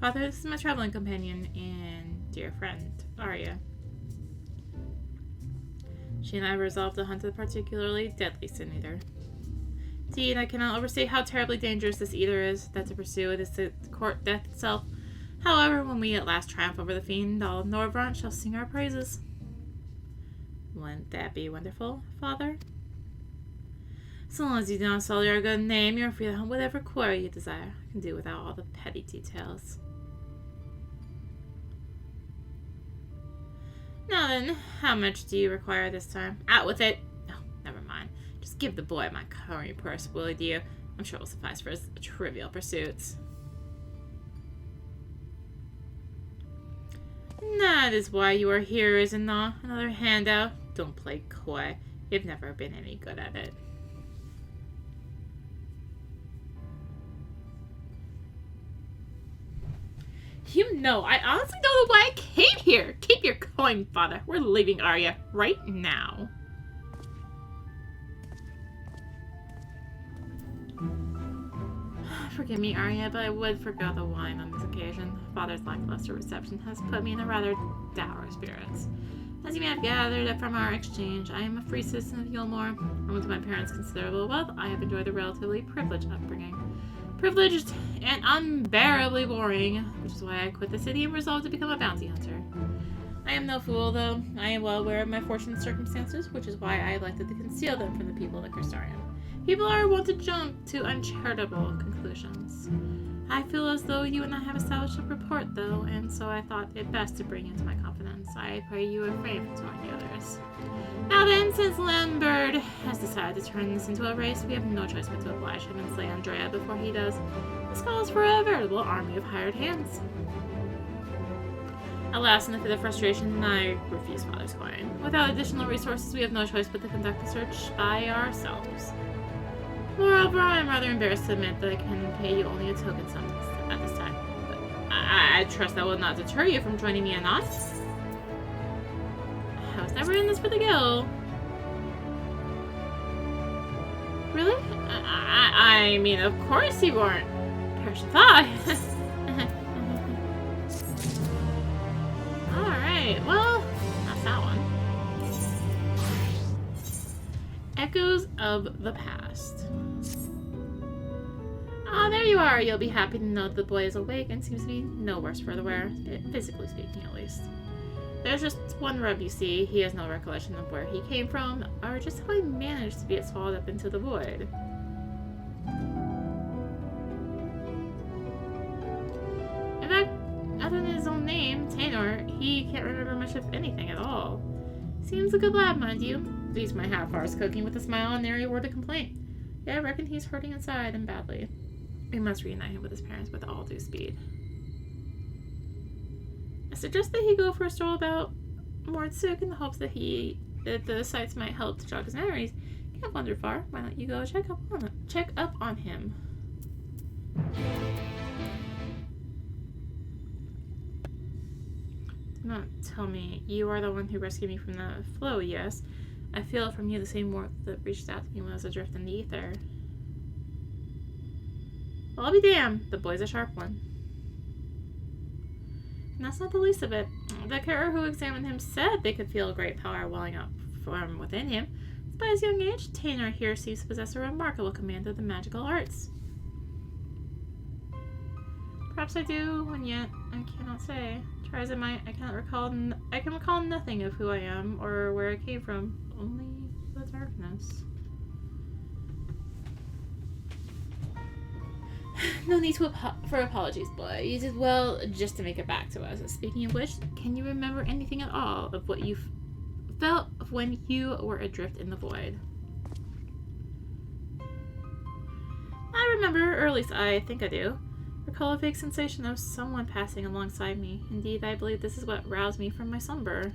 Father, this is my traveling companion and dear friend, Arya. She and I resolved to hunt a particularly deadly sin eater. Indeed, I cannot overstate how terribly dangerous this eater is. That to pursue it is to court death itself. However, when we at last triumph over the fiend, all of Norvrant shall sing our praises. Wouldn't that be wonderful, Father? So long as you do not sully our good name, you are free to hunt whatever quarry you desire. I can do without all the petty details. Now then, how much do you require this time? Out with it! Oh, never mind. Just give the boy my curry purse, will you, dear? I'm sure it will suffice for his trivial pursuits. That is why you are here, is it not? Another handout? Don't play coy. You've never been any good at it. You know, I honestly don't know why I came here. Keep your coin, Father. We're leaving Arya right now. Forgive me, Arya, but I would forgo the wine on this occasion. Father's lackluster reception has put me in a rather dour spirits. As you may have gathered from our exchange, I am a free citizen of Yulmore, and with my parents' considerable wealth, I have enjoyed a relatively privileged upbringing. Privileged and unbearably boring, which is why I quit the city and resolved to become a bounty hunter. I am no fool, though. I am well aware of my fortunate circumstances, which is why I elected to conceal them from the people of the Crystarium. People are wont to jump to uncharitable conclusions. I feel as though you and I have established a rapport, though, and so I thought it best to bring you into my confidence. I pray you refrain from telling the others. Now then, since Lambert has decided to turn this into a race, we have no choice but to oblige him and slay Andrea before he does. This calls for a veritable army of hired hands. Alas, in a fit of frustration, I refuse Father's coin. Without additional resources, we have no choice but to conduct the search by ourselves. Moreover, I am rather embarrassed to admit that I can pay you only a token sum at this time. But I trust that will not deter you from joining me or not. I was never in this for the guild. Really? I mean, of course you weren't. Perish the thought. Alright, well, that's that one. Echoes of the past. Ah, there you are. You'll be happy to know that the boy is awake and seems to be no worse for the wear, physically speaking at least. There's just one rub, you see. He has no recollection of where he came from, or just how he managed to get swallowed up into the void. In fact, other than his own name, Tanor, he can't remember much of anything at all. Seems a good lad, mind you. Leaves my half-hearts cooking with a smile and nary a word of complaint. Yeah, I reckon he's hurting inside and badly. We must reunite him with his parents with all due speed. I suggest that he go for a stroll about Mordsuk in the hopes that the sights might help to jog his memories. Can't wander far. Why don't you go check up on him? Do not tell me you are the one who rescued me from the flow, yes. I feel from you the same warmth that reached out to me when I was adrift in the ether. Well, I'll be damned. The boy's a sharp one. And that's not the least of it. The carer who examined him said they could feel a great power welling up from within him. Despite his young age, Tanor here seems to possess a remarkable command of the magical arts. Perhaps I do, and yet I cannot say. Try as I might, I can recall nothing of who I am or where I came from. Only the darkness. No need for apologies, boy. You did well just to make it back to us. Speaking of which, can you remember anything at all of what you felt when you were adrift in the void? I remember, or at least I think I do. Recall a vague sensation of someone passing alongside me. Indeed, I believe this is what roused me from my slumber.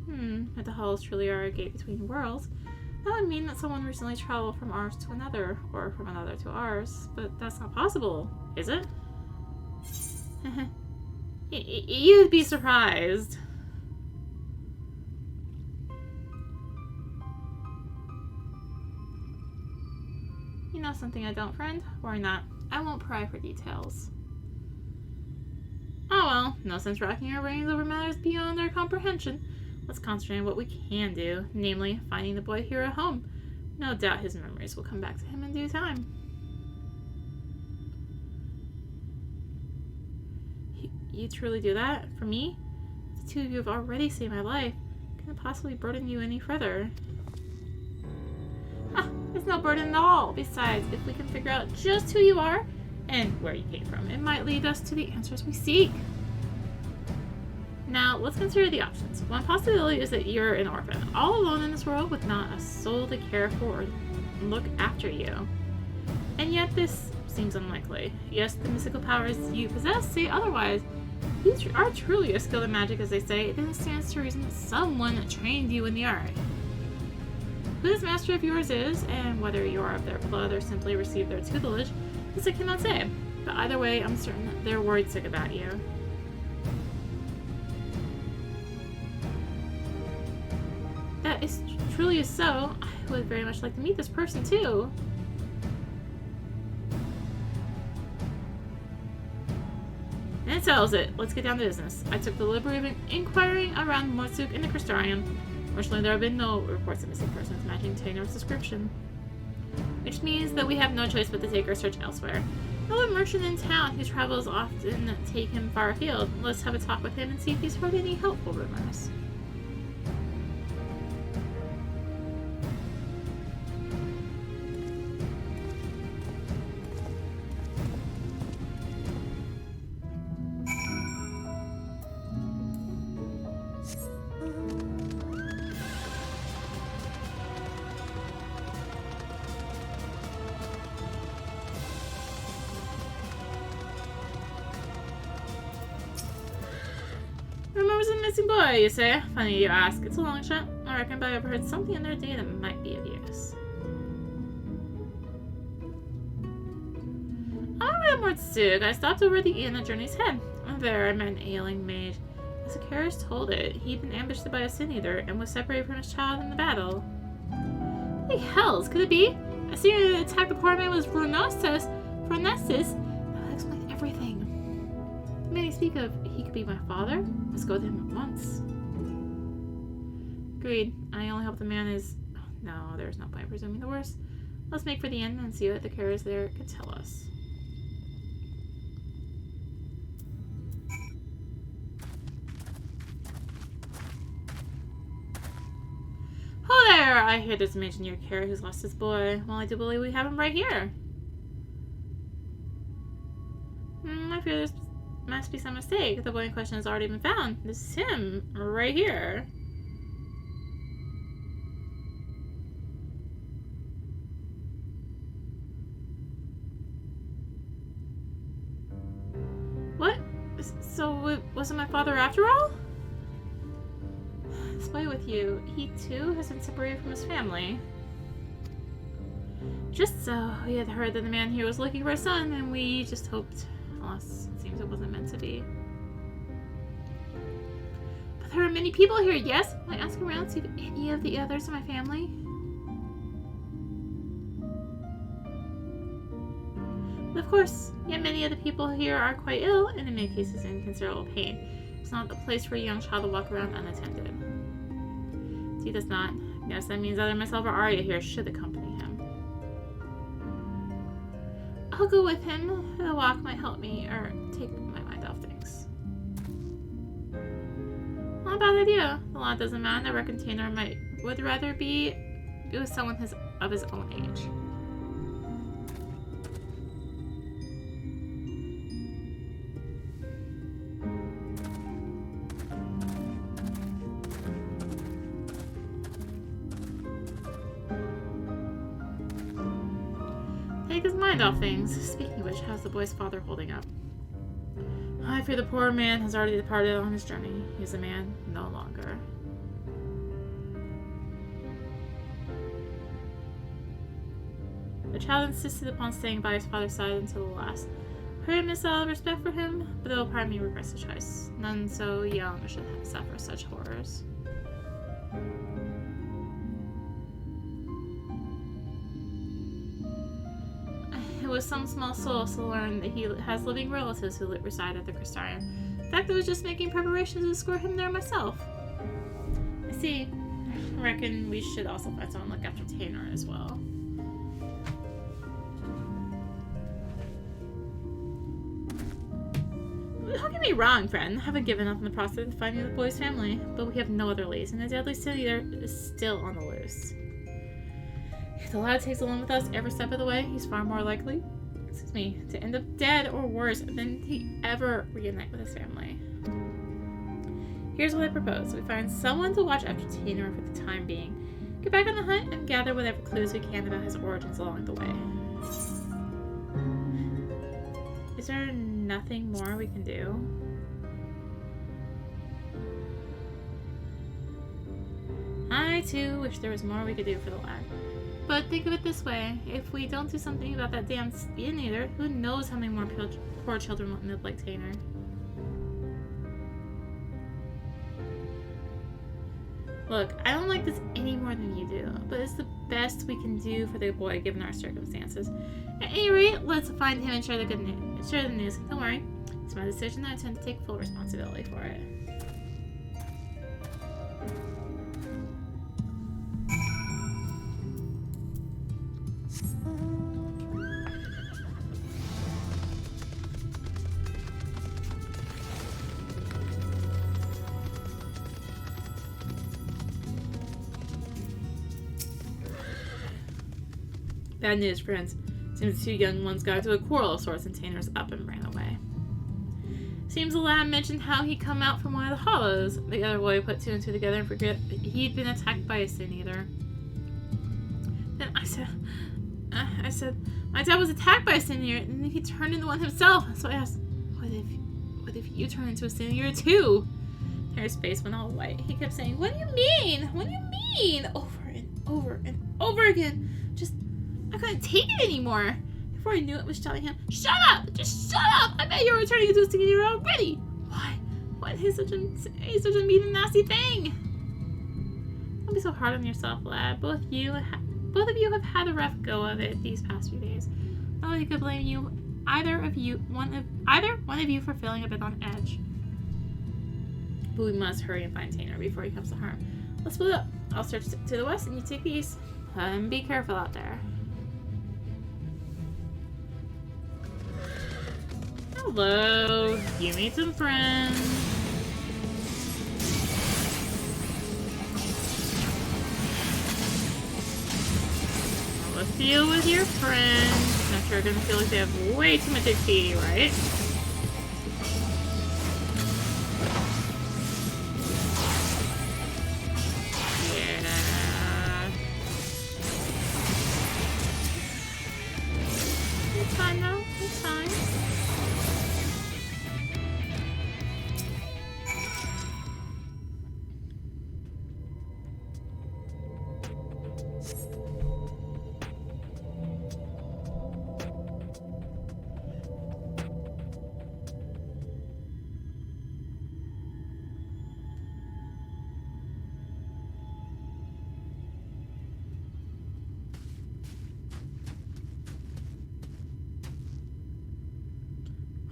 If the halls truly are a gate between worlds, that would mean that someone recently traveled from ours to another, or from another to ours. But that's not possible, is it? You'd be surprised. You know something I don't, friend? Worry not. I won't pry for details. Oh well, no sense racking our brains over matters beyond our comprehension. Let's concentrate on what we can do, namely, finding the boy here at home. No doubt his memories will come back to him in due time. You truly do that? For me? The two of you have already saved my life. Can it possibly burden you any further? It's no burden at all. Besides, if we can figure out just who you are and where you came from, it might lead us to the answers we seek. Now, let's consider the options. One possibility is that you're an orphan, all alone in this world with not a soul to care for or look after you. And yet this seems unlikely. Yes, the mystical powers you possess say otherwise. If you are truly as skilled in magic as they say, then it stands to reason that someone trained you in the art. Who this master of yours is, and whether you are of their blood or simply received their tutelage, this I cannot say. But either way, I'm certain that they're worried sick about you. That is truly is so. I would very much like to meet this person too. And it settles it. Let's get down to business. I took the liberty of inquiring around Motsuk in the Crystarium. Fortunately, there have been no reports of missing persons matching Tainor's description. Which means that we have no choice but to take our search elsewhere. No merchant in town whose travels often take him far afield. Let's have a talk with him and see if he's heard any helpful rumors. Remembers a missing boy, you say? Funny you ask. It's a long shot, I reckon, but I've heard something in their day that might be of use. Alright, Mortsuk. I stopped over at the inn at Journey's Head. There, I met an ailing mage. As the carriage told it, he'd been ambushed by a sin eater and was separated from his child in the battle. What the hells could it be? I see that attacked the poor man was Phronesis. That would explain everything. Many speak of he could be my father. Let's go to him at once. Agreed. I only hope the man is... No, there's no point presuming the worst. Let's make for the inn and see what the carriers there could tell us. Oh there! I hear there's a mage in your care who's lost his boy. Well, I do believe we have him right here. I fear there's must be some mistake. The boy in question has already been found. This is him, right here. What? So it wasn't my father after all? This boy with you, he too has been separated from his family. Just so. We had heard that the man here was looking for a son, and we just hoped... Unless it seems it wasn't meant to be. But there are many people here, yes? I ask around to see if any of the others in my family. But of course, yet many of the people here are quite ill, and in many cases in considerable pain. It's not the place for a young child to walk around unattended. See, that's not. Yes, that means either myself or Arya here should accompany him. I'll go with him. The walk might help me, or take my mind off things. Not a bad idea. The law doesn't mind. I reckon Tainor would rather be with someone of his own age. his mind off things. Speaking of which, how's the boy's father holding up? I fear the poor man has already departed on his journey. He's a man no longer. The child insisted upon staying by his father's side until the last. Pray miss all respect for him, but it will part me regrets the choice. None so young should suffer such horrors. It was some small solace to learn that he has living relatives who reside at the Crystarium. In fact, I was just making preparations to escort him there myself. I see. I reckon we should also find someone to look after Tanner as well. Don't get me wrong, friend. I haven't given up in the process of finding the boy's family, but we have no other leads, and the deadly sin eater is still on the loose. If the lad takes along with us every step of the way, he's far more likely, to end up dead or worse than he ever reunite with his family. Here's what I propose. We find someone to watch after Tanner for the time being, get back on the hunt, and gather whatever clues we can about his origins along the way. Is there nothing more we can do? I, too, wish there was more we could do for the lad. But think of it this way, if we don't do something about that damn skin eater, who knows how many more poor children will end up like Tanner. Look, I don't like this any more than you do, but it's the best we can do for the boy given our circumstances. At any rate, let's find him and share the good news. Share the news. Don't worry, it's my decision and I intend to take full responsibility for it. Bad news, friends. Seems the two young ones got into a quarrel of sorts and Tanner's up and ran away. Seems the lad mentioned how he'd come out from one of the hollows. The other boy put two and two together and forget he'd been attacked by a sin eater. Then I said, my dad was attacked by a sin eater and then he turned into one himself. So I asked, what if you turn into a sin eater too? Tanner's face went all white. He kept saying, what do you mean? What do you mean? Over and over and over again. I couldn't take it anymore. Before I knew it, was telling him, shut up! Just shut up! I bet you're returning into a skin eater already! Why? Why is he such a mean and nasty thing? Don't be so hard on yourself, lad. Both of you have had a rough go of it these past few days. Nobody could blame you, one of you for feeling a bit on edge. But we must hurry and find Tanner before he comes to harm. Let's split up. I'll search to the west and you take the east. And be careful out there. Hello, you meet some friends. Let's deal with your friends. I'm sure you're gonna feel like they have way too much XP, right? Yeah. It's fine though. It's fine.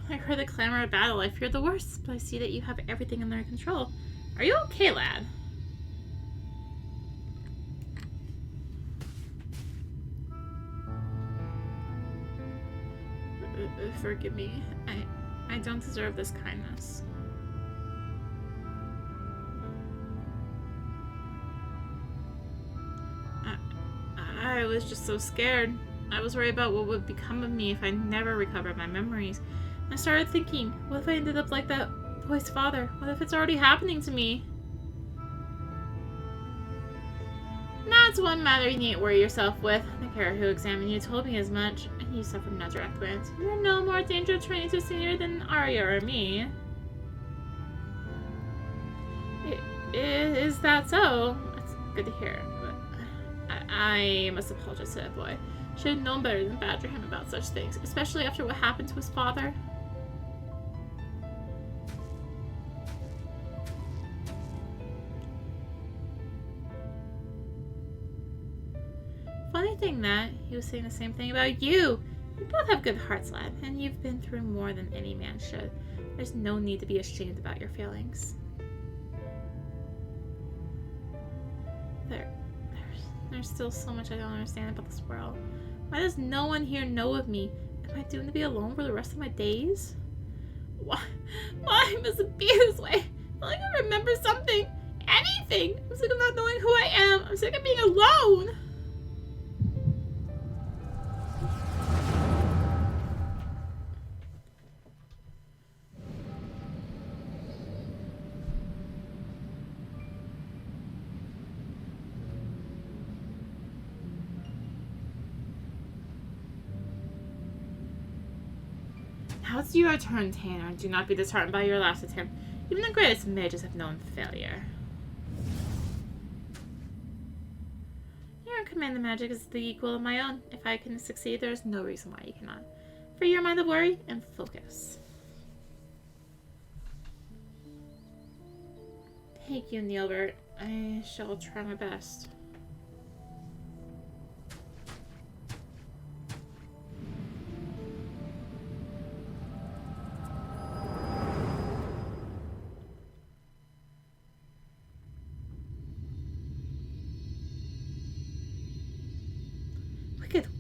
I heard the clamor of battle. I feared the worst, but I see that you have everything under control. Are you okay, lad? Forgive me. I don't deserve this kindness. I was just so scared. I was worried about what would become of me if I never recovered my memories. I started thinking, what if I ended up like that boy's father? What if it's already happening to me? That's one matter you needn't worry yourself with. The carer who examined you told me as much, and You suffer no direct wounds. You're no more danger of training to a senior than Arya or me. Is that so? That's good to hear. But I must apologize to that boy. Should have known better than badger him about such things, especially after what happened to his father. Funny thing that he was saying the same thing about you. You both have good hearts, lad, and you've been through more than any man should. There's no need to be ashamed about your feelings. There's still so much I don't understand about this world. Why does no one here know of me? Am I doomed to be alone for the rest of my days? Why must it be this way? I feel like I remember something. Anything! I'm sick of not knowing who I am. I'm sick of being alone. Now it's your turn, Tanner. Do not be disheartened by your last attempt. Even the greatest mages have known failure. Your command of magic is the equal of my own. If I can succeed, there is no reason why you cannot. Free your mind of worry and focus. Thank you, Neilbert. I shall try my best.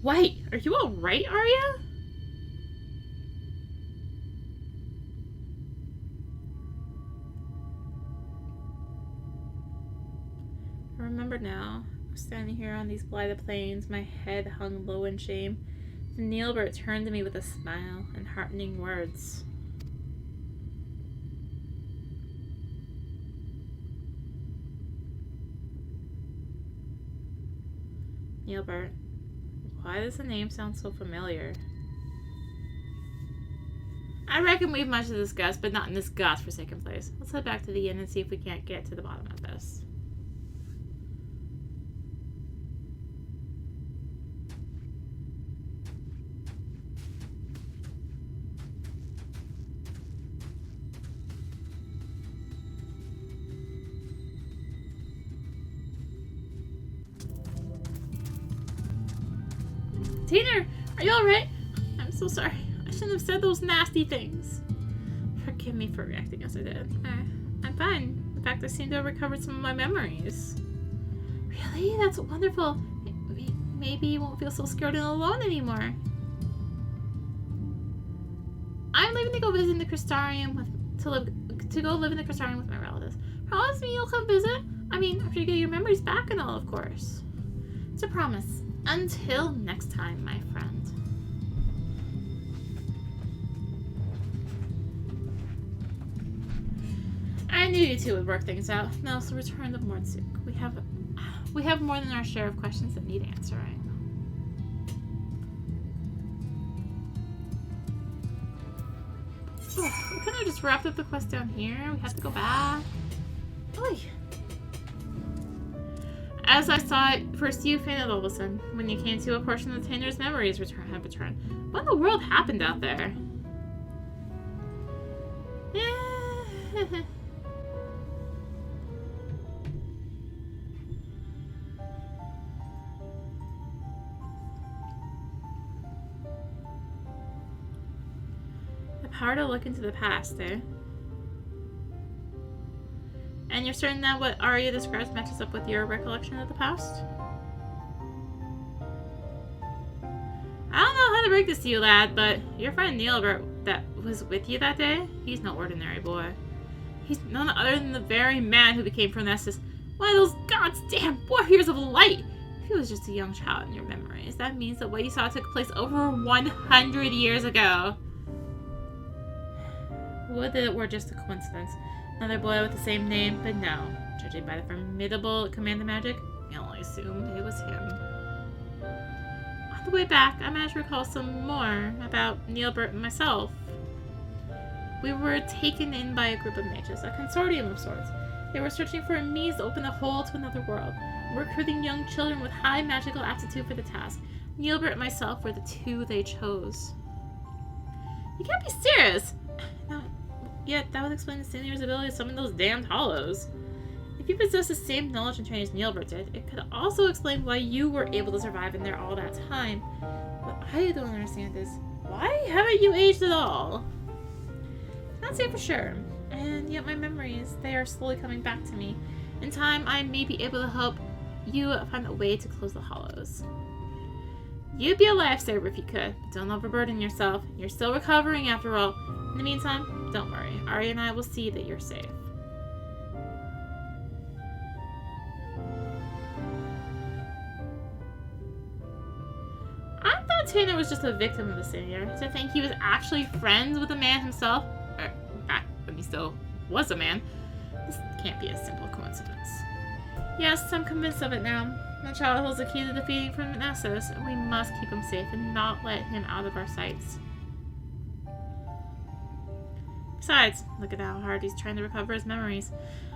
Wait, are you alright, Arya? I remember now. I was standing here on these blighted plains, my head hung low in shame. Neilbert turned to me with a smile and heartening words. Neilbert. Why does the name sound so familiar? I reckon we've much to discuss, but not in this godforsaken place. Let's head back to the inn and see if we can't get to the bottom of this. Tanner, are you alright? I'm so sorry. I shouldn't have said those nasty things. Forgive me for reacting as I did. I'm fine. In fact, I seem to have recovered some of my memories. Really? That's wonderful. Maybe you won't feel so scared and alone anymore. I'm leaving to go visit the Crystarium to go live in the Crystarium with my relatives. Promise me you'll come visit? I mean, after you get your memories back and all, of course. It's a promise. Until next time, my friend. I knew you two would work things out. Now, so return to Mordsuk. We have more than our share of questions that need answering. Oh, we could have just wrapped up the quest down here. We have to go back. Oy. As I saw it, first you fainted all of a sudden. When you came to a portion of Tanner's memories have returned. What in the world happened out there? The power to look into the past, eh? And you're certain that what Arya describes matches up with your recollection of the past? I don't know how to break this to you, lad, but your friend Neilbert that was with you that day, he's no ordinary boy. He's none other than the very man who became Pronessus, one of those goddamn warriors of light. If he was just a young child in your memories, that means that what you saw took place over 100 years ago. Would that it were just a coincidence. Another boy with the same name, but no. Judging by the formidable command of magic, I only assumed it was him. the way back, I managed to recall some more about Neilbert and myself. We were taken in by a group of mages, a consortium of sorts. They were searching for a means to open a hole to another world, recruiting young children with high magical aptitude for the task. Neilbert and myself were the two they chose. You can't be serious! Yet that would explain the Senior's ability to summon those damned hollows. If you possess the same knowledge and training as Neilbert did, it could also explain why you were able to survive in there all that time. What I don't understand is, why haven't you aged at all? Can't say for sure, and yet my memories, they are slowly coming back to me. In time, I may be able to help you find a way to close the hollows. You'd be a lifesaver if you could, but don't overburden yourself. You're still recovering after all. In the meantime, don't worry. Arya and I will see that you're safe. I thought Tanner was just a victim of the Senior. To think he was actually friends with the man himself, back when he still was a man, this can't be a simple coincidence. Yes, I'm convinced of it now. My child holds the key to defeating Nessus, and we must keep him safe and not let him out of our sights. Besides, look at how hard he's trying to recover his memories.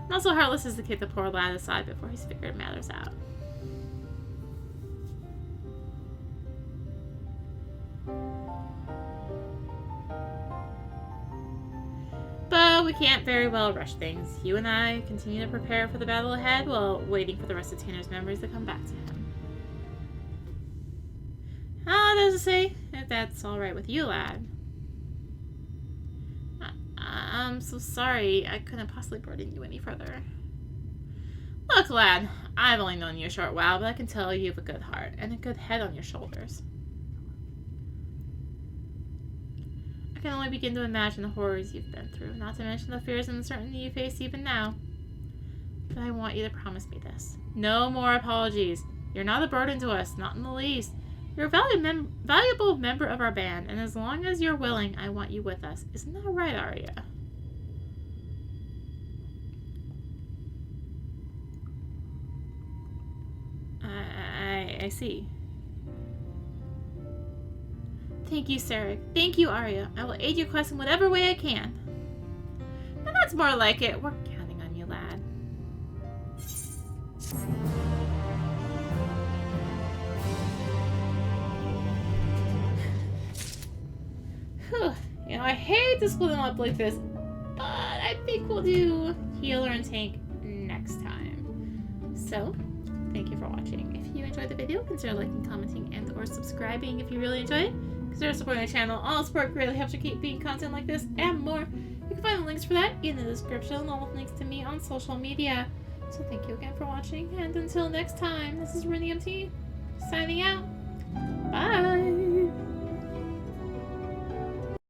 Not so heartless as the kid the poor lad aside before he's figured matters out. But we can't very well rush things. You and I continue to prepare for the battle ahead while waiting for the rest of Tanner's memories to come back to him. There's a say, if that's alright with you, lad. I'm so sorry. I couldn't possibly burden you any further. Look, lad, I've only known you a short while, but I can tell you have a good heart and a good head on your shoulders. I can only begin to imagine the horrors you've been through, not to mention the fears and uncertainty you face even now. But I want you to promise me this. No more apologies. You're not a burden to us, not in the least. You're a valuable member of our band, and as long as you're willing, I want you with us. Isn't that right, Arya? I see. Thank you, Sarek. Thank you, Arya. I will aid your quest in whatever way I can. And that's more like it. We're counting on you, lad. Whew. You know, I hate to split them up like this, but I think we'll do healer and tank next time. So, thank you for watching. If you enjoyed the video, consider liking, commenting, and or subscribing if you really enjoyed it. Consider supporting the channel. All support greatly helps you keep being content like this and more. You can find the links for that in the description, along with links to me on social media. So thank you again for watching, and until next time, this is rinimt, signing out.